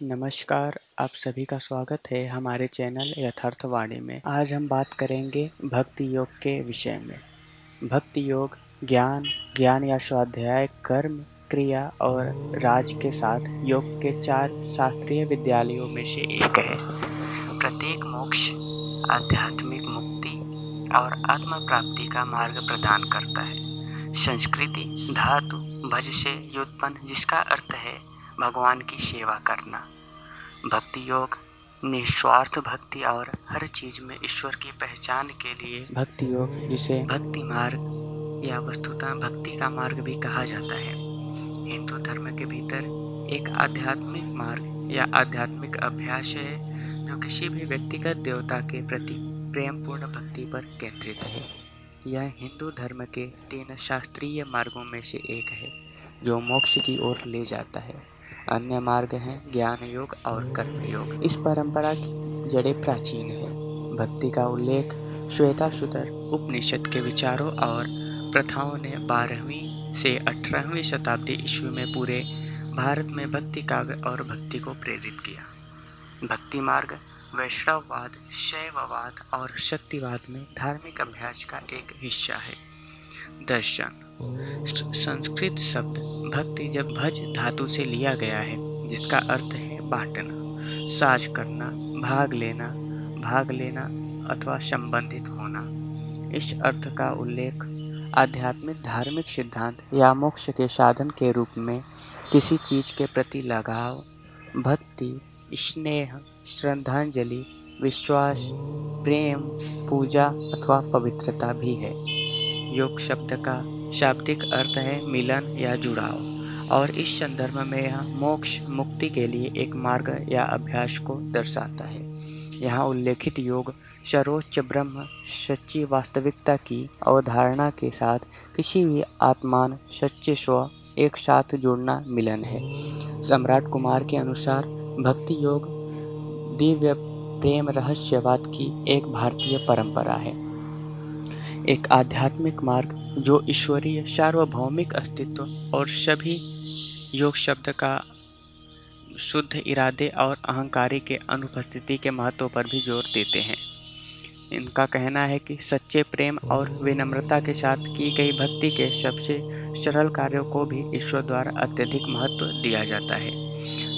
नमस्कार, आप सभी का स्वागत है हमारे चैनल यथार्थवाणी में। आज हम बात करेंगे भक्ति योग के विषय में। भक्ति योग ज्ञान या स्वाध्याय, कर्म, क्रिया और राज के साथ योग के 4 शास्त्रीय विद्यालयों में से एक है। प्रत्येक मोक्ष, आध्यात्मिक मुक्ति और आत्म प्राप्ति का मार्ग प्रदान करता है। संस्कृति धातु भज से व्युत्पन्न, जिसका अर्थ है भगवान की सेवा करना। भक्ति योग निस्वार्थ भक्ति और हर चीज में ईश्वर की पहचान के लिए भक्ति योग, जिसे भक्ति मार्ग या वस्तुतः भक्ति का मार्ग भी कहा जाता है, हिंदू धर्म के भीतर एक आध्यात्मिक मार्ग या आध्यात्मिक अभ्यास है जो किसी भी व्यक्तिगत देवता के प्रति प्रेम पूर्ण भक्ति पर केंद्रित है। यह हिंदू धर्म के 3 शास्त्रीय मार्गों में से एक है जो मोक्ष की ओर ले जाता है। अन्य मार्ग हैं ज्ञान योग और कर्म योग। इस परंपरा की जड़ें प्राचीन है। भक्ति का उल्लेख श्वेताश्वतर उपनिषद के विचारों और प्रथाओं ने 12वीं से 18वीं शताब्दी ईस्वी में पूरे भारत में भक्ति काव्य और भक्ति को प्रेरित किया। भक्ति मार्ग वैष्णववाद, शैववाद और शक्तिवाद में धार्मिक अभ्यास का एक हिस्सा है। दर्शन संस्कृत शब्द भक्ति जब भज धातु से लिया गया है, जिसका अर्थ है बांटना, साझ करना, भाग लेना अथवा संबंधित होना। इस अर्थ का उल्लेख आध्यात्मिक धार्मिक सिद्धांत या मोक्ष के साधन के रूप में किसी चीज के प्रति लगाव, भक्ति, स्नेह, श्रद्धांजलि, विश्वास, प्रेम, पूजा अथवा पवित्रता भी है। योग शब्द का शाब्दिक अर्थ है मिलन या जुड़ाव, और इस संदर्भ में यह मोक्ष मुक्ति के लिए एक मार्ग या अभ्यास को दर्शाता है। यहाँ उल्लेखित योग सर्वोच्च ब्रह्म, सच्ची वास्तविकता की अवधारणा के साथ किसी भी आत्मान, सच्चे स्व एक साथ जुड़ना मिलन है। सम्राट कुमार के अनुसार भक्ति योग दिव्य प्रेम रहस्यवाद की एक भारतीय परंपरा है, एक आध्यात्मिक मार्ग जो ईश्वरीय सार्वभौमिक अस्तित्व और सभी योग शब्द का शुद्ध इरादे और अहंकारी के अनुपस्थिति के महत्व पर भी जोर देते हैं। इनका कहना है कि सच्चे प्रेम और विनम्रता के साथ की गई भक्ति के सबसे सरल कार्यों को भी ईश्वर द्वारा अत्यधिक महत्व दिया जाता है।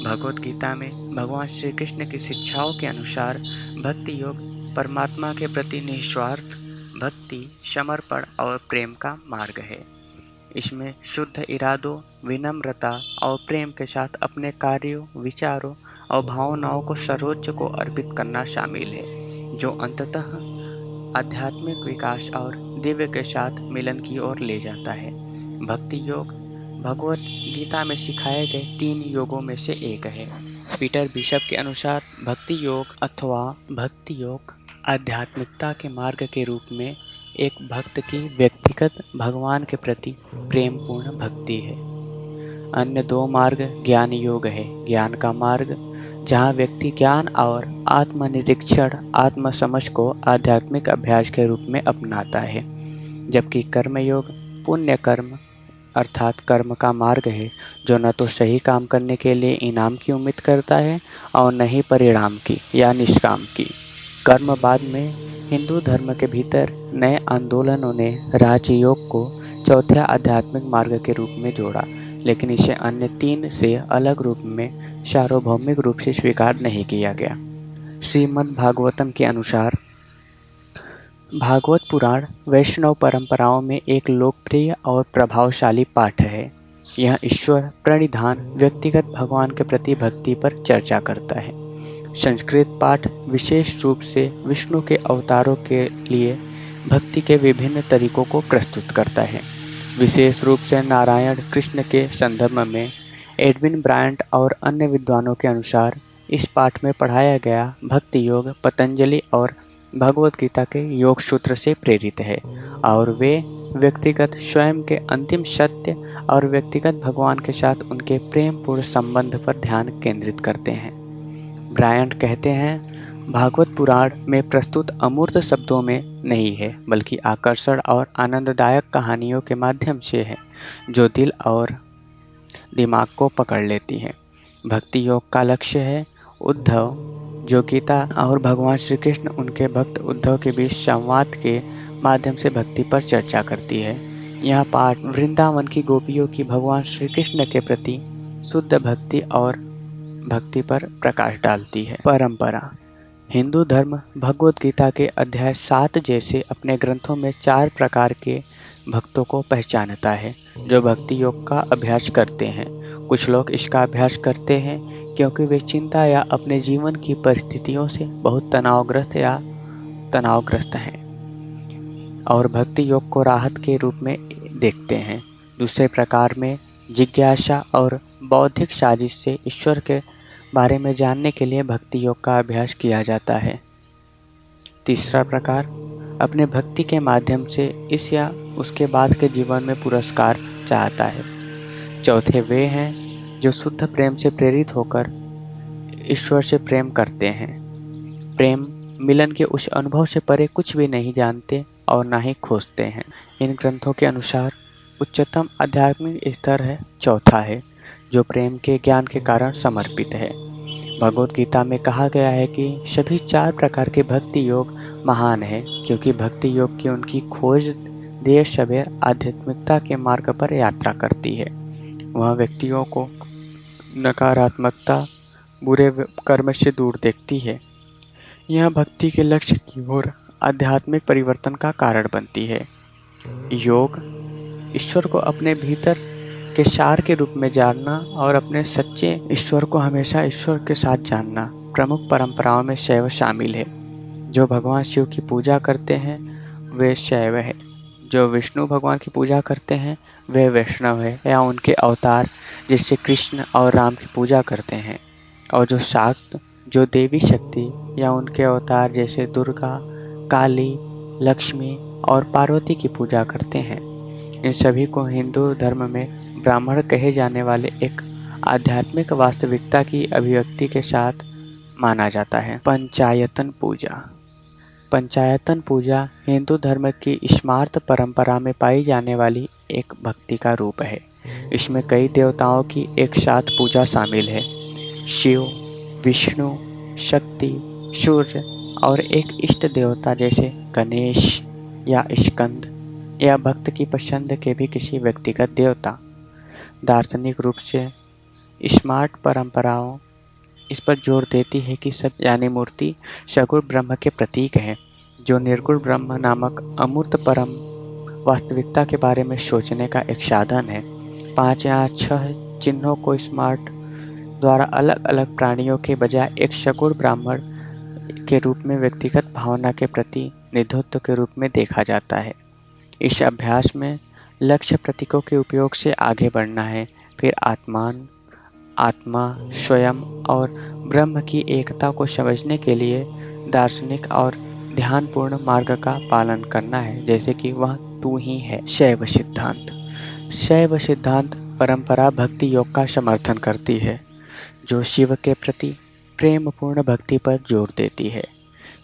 भगवत गीता में भगवान श्री कृष्ण की शिक्षाओं के अनुसार भक्ति योग परमात्मा के प्रति निस्वार्थ भक्ति, समर्पण और प्रेम का मार्ग है। इसमें शुद्ध इरादों, विनम्रता और प्रेम के साथ अपने कार्यों, विचारों और भावनाओं को सर्वोच्च को अर्पित करना शामिल है, जो अंततः आध्यात्मिक विकास और दिव्य के साथ मिलन की ओर ले जाता है। भक्ति योग भगवत गीता में सिखाए गए 3 योगों में से एक है। पीटर बिशप के अनुसार भक्ति योग अथवा भक्ति योग आध्यात्मिकता के मार्ग के रूप में एक भक्त की व्यक्तिगत भगवान के प्रति प्रेमपूर्ण भक्ति है। अन्य 2 मार्ग ज्ञान योग है, ज्ञान का मार्ग जहाँ व्यक्ति ज्ञान और आत्मनिरीक्षण, आत्म समझ को आध्यात्मिक अभ्यास के रूप में अपनाता है। जबकि कर्म योग पुण्य कर्म अर्थात कर्म का मार्ग है, जो न तो सही काम करने के लिए इनाम की उम्मीद करता है और न ही परिणाम की या निष्काम की। कर्म बाद में हिंदू धर्म के भीतर नए आंदोलनों ने राजयोग को चौथे आध्यात्मिक मार्ग के रूप में जोड़ा, लेकिन इसे अन्य 3 से अलग रूप में सार्वभौमिक रूप से स्वीकार नहीं किया गया। श्रीमद् भागवतम के अनुसार भागवत पुराण वैष्णव परंपराओं में एक लोकप्रिय और प्रभावशाली पाठ है। यह ईश्वर प्रणिधान व्यक्तिगत भगवान के प्रति भक्ति पर चर्चा करता है। संस्कृत पाठ विशेष रूप से विष्णु के अवतारों के लिए भक्ति के विभिन्न तरीकों को प्रस्तुत करता है। विशेष रूप से नारायण कृष्ण के संदर्भ में एडविन ब्रायंट और अन्य विद्वानों के अनुसार इस पाठ में पढ़ाया गया भक्ति योग पतंजलि और भगवत गीता के योग सूत्र से प्रेरित है, और वे व्यक्तिगत स्वयं के अंतिम सत्य और व्यक्तिगत भगवान के साथ उनके प्रेमपूर्ण संबंध पर ध्यान केंद्रित करते हैं। ब्रायंट कहते हैं, भागवत पुराण में प्रस्तुत अमूर्त शब्दों में नहीं है, बल्कि आकर्षण और आनंददायक कहानियों के माध्यम से है, जो दिल और दिमाग को पकड़ लेती है। भक्ति योग का लक्ष्य है उद्धव, जो गीता और भगवान श्री कृष्ण उनके भक्त उद्धव के बीच संवाद के माध्यम से भक्ति पर चर्चा करती है। यह पाठ वृंदावन की गोपियों की भगवान श्री कृष्ण के प्रति शुद्ध भक्ति और भक्ति पर प्रकाश डालती है। परंपरा। हिंदू धर्म भगवद गीता के अध्याय 7 जैसे अपने ग्रंथों में 4 प्रकार के भक्तों को पहचानता है, जो भक्ति योग का अभ्यास करते हैं। कुछ लोग इसका अभ्यास करते हैं क्योंकि वे चिंता या अपने जीवन की परिस्थितियों से बहुत तनावग्रस्त हैं और भक्ति योग को राहत के रूप में देखते हैं। दूसरे प्रकार में जिज्ञासा और बौद्धिक साजिश से ईश्वर के बारे में जानने के लिए भक्ति योग का अभ्यास किया जाता है। तीसरा प्रकार अपने भक्ति के माध्यम से इस या उसके बाद के जीवन में पुरस्कार चाहता है। चौथे वे हैं जो शुद्ध प्रेम से प्रेरित होकर ईश्वर से प्रेम करते हैं। प्रेम मिलन के उस अनुभव से परे कुछ भी नहीं जानते और ना ही खोजते हैं। इन ग्रंथों के अनुसार उच्चतम आध्यात्मिक स्तर है चौथा है, जो प्रेम के ज्ञान के कारण समर्पित है। भगवद गीता में कहा गया है कि सभी 4 प्रकार के भक्ति योग महान है, क्योंकि भक्ति योग की उनकी खोज देर सवेर आध्यात्मिकता के मार्ग पर यात्रा करती है। वह व्यक्तियों को नकारात्मकता, बुरे कर्म से दूर देखती है। यह भक्ति के लक्ष्य की ओर आध्यात्मिक परिवर्तन का कारण बनती है। योग ईश्वर को अपने भीतर के सार के रूप में जानना और अपने सच्चे ईश्वर को हमेशा ईश्वर के साथ जानना प्रमुख परंपराओं में शैव शामिल है। जो भगवान शिव की पूजा करते हैं वे शैव है, जो विष्णु भगवान की पूजा करते हैं वे वैष्णव है या उनके अवतार जैसे कृष्ण और राम की पूजा करते हैं, और जो शाक्त जो देवी शक्ति या उनके अवतार जैसे दुर्गा, काली, लक्ष्मी और पार्वती की पूजा करते हैं। इन सभी को हिंदू धर्म में ब्राह्मण कहे जाने वाले एक आध्यात्मिक वास्तविकता की अभिव्यक्ति के साथ माना जाता है। पंचायतन पूजा। पंचायतन पूजा हिंदू धर्म की स्मार्त परंपरा में पाई जाने वाली एक भक्ति का रूप है। इसमें कई देवताओं की एक साथ पूजा शामिल है। शिव, विष्णु, शक्ति, सूर्य और एक इष्ट देवता जैसे गणेश या स्कंद या भक्त की पसंद के भी किसी व्यक्तिगत देवता। दार्शनिक रूप से स्मार्ट परंपराओं इस पर जोर देती है कि सब यानी मूर्ति सगुण ब्रह्म के प्रतीक हैं, जो निर्गुण ब्रह्म नामक अमूर्त परम वास्तविकता के बारे में सोचने का एक साधन है। 5 या 6 चिन्हों को स्मार्ट द्वारा अलग अलग प्राणियों के बजाय एक सगुण ब्राह्मण के रूप में व्यक्तिगत भावना के प्रति निधित्व के रूप में देखा जाता है। इस अभ्यास में लक्ष्य प्रतीकों के उपयोग से आगे बढ़ना है, फिर आत्मा, स्वयं और ब्रह्म की एकता को समझने के लिए दार्शनिक और ध्यानपूर्ण मार्ग का पालन करना है, जैसे कि वह तू ही है। शैव सिद्धांत। शैव सिद्धांत परंपरा भक्ति योग का समर्थन करती है, जो शिव के प्रति प्रेमपूर्ण भक्ति पर जोर देती है।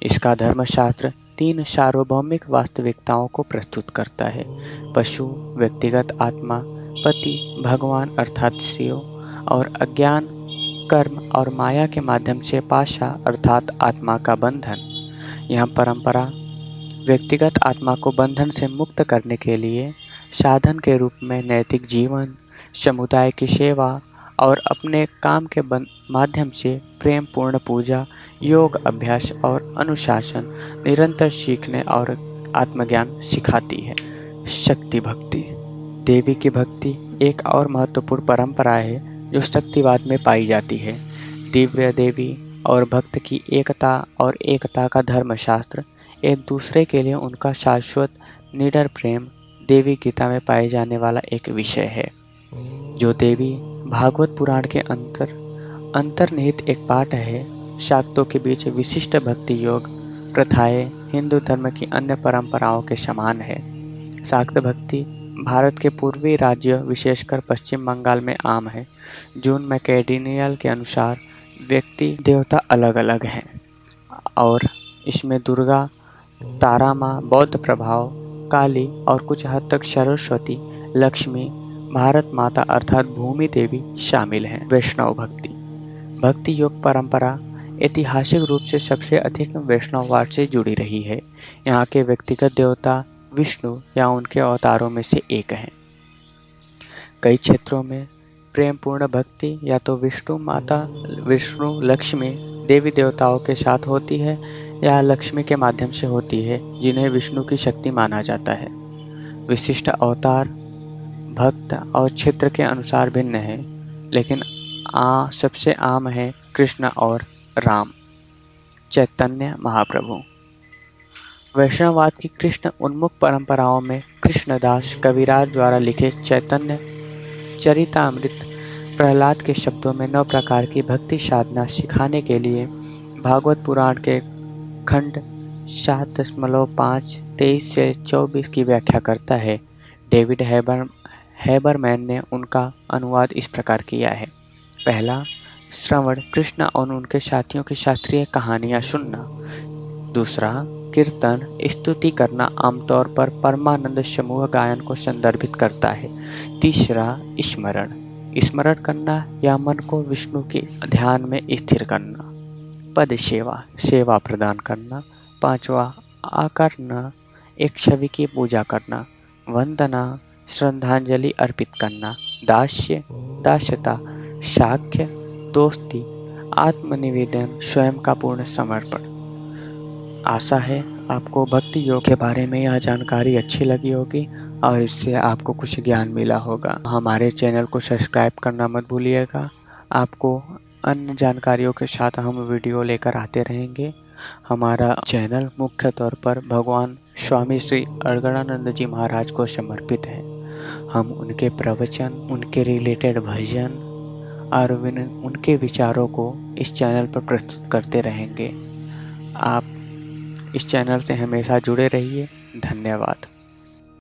इसका धर्मशास्त्र 3 सार्वभौमिक वास्तविकताओं को प्रस्तुत करता है: पशु, व्यक्तिगत आत्मा, पति, भगवान अर्थात शिव, और अज्ञान, कर्म और माया के माध्यम से पाशा अर्थात आत्मा का बंधन। यह परंपरा व्यक्तिगत आत्मा को बंधन से मुक्त करने के लिए साधन के रूप में नैतिक जीवन, समुदाय की सेवा और अपने काम के माध्यम से प्रेम पूर्ण पूजा, योग अभ्यास और अनुशासन, निरंतर सीखने और आत्मज्ञान सिखाती है। शक्ति भक्ति। देवी की भक्ति एक और महत्वपूर्ण परंपरा है जो शक्तिवाद में पाई जाती है। दिव्य देवी और भक्त की एकता का धर्मशास्त्र एक दूसरे के लिए उनका शाश्वत निडर प्रेम देवी गीता में पाए जाने वाला एक विषय है। जो देवी भागवत पुराण के अंतर्निहित एक पाठ है। शाक्तों के बीच विशिष्ट भक्ति योग प्रथाएं हिंदू धर्म की अन्य परंपराओं के समान है। शाक्त भक्ति भारत के पूर्वी राज्य विशेषकर पश्चिम बंगाल में आम है। जून मैकेडिनियल के अनुसार व्यक्ति देवता अलग अलग हैं और इसमें दुर्गा, तारा माँ, बौद्ध प्रभाव, काली और कुछ हद तक सरस्वती, लक्ष्मी, भारत माता अर्थात भूमि देवी शामिल हैं। वैष्णव भक्ति। भक्ति योग परंपरा ऐतिहासिक रूप से सबसे अधिक वैष्णववाद से जुड़ी रही है। यहाँ के व्यक्तिगत देवता विष्णु या उनके अवतारों में से एक हैं। कई क्षेत्रों में प्रेमपूर्ण भक्ति या तो विष्णु लक्ष्मी देवी देवताओं के साथ होती है या लक्ष्मी के माध्यम से होती है, जिन्हें विष्णु की शक्ति माना जाता है। विशिष्ट अवतार भक्त और क्षेत्र के अनुसार भिन्न है, लेकिन सबसे आम है कृष्ण और राम। चैतन्य महाप्रभु वैष्णववाद की कृष्ण उन्मुख परंपराओं में कृष्णदास कविराज द्वारा लिखे चैतन्य चरितामृत प्रहलाद के शब्दों में 9 प्रकार की भक्ति साधना सिखाने के लिए भागवत पुराण के खंड 7.5 23 से 24 की व्याख्या करता है। डेविड हैबरमैन ने उनका अनुवाद इस प्रकार किया है। पहला, श्रवण कृष्ण और उनके साथियों की शास्त्रीय कहानियां सुनना। दूसरा, कीर्तन स्तुति करना आमतौर पर परमानंद समूह गायन को संदर्भित करता है। तीसरा, स्मरण करना या मन को विष्णु के ध्यान में स्थिर करना। पद सेवा प्रदान करना। पांचवा, आकर्षण एक छवि की पूजा करना। वंदना श्रद्धांजलि अर्पित करना। दास्यता साख्य दोस्ती आत्मनिवेदन स्वयं का पूर्ण समर्पण। आशा है आपको भक्ति योग के बारे में यह जानकारी अच्छी लगी होगी और इससे आपको कुछ ज्ञान मिला होगा। हमारे चैनल को सब्सक्राइब करना मत भूलिएगा। आपको अन्य जानकारियों के साथ हम वीडियो लेकर आते रहेंगे। हमारा चैनल मुख्य तौर पर भगवान स्वामी श्री अर्गणानंद जी महाराज को समर्पित है। हम उनके प्रवचन, उनके रिलेटेड भजन और उनके विचारों को इस चैनल पर प्रस्तुत करते रहेंगे। आप इस चैनल से हमेशा जुड़े रहिए। धन्यवाद।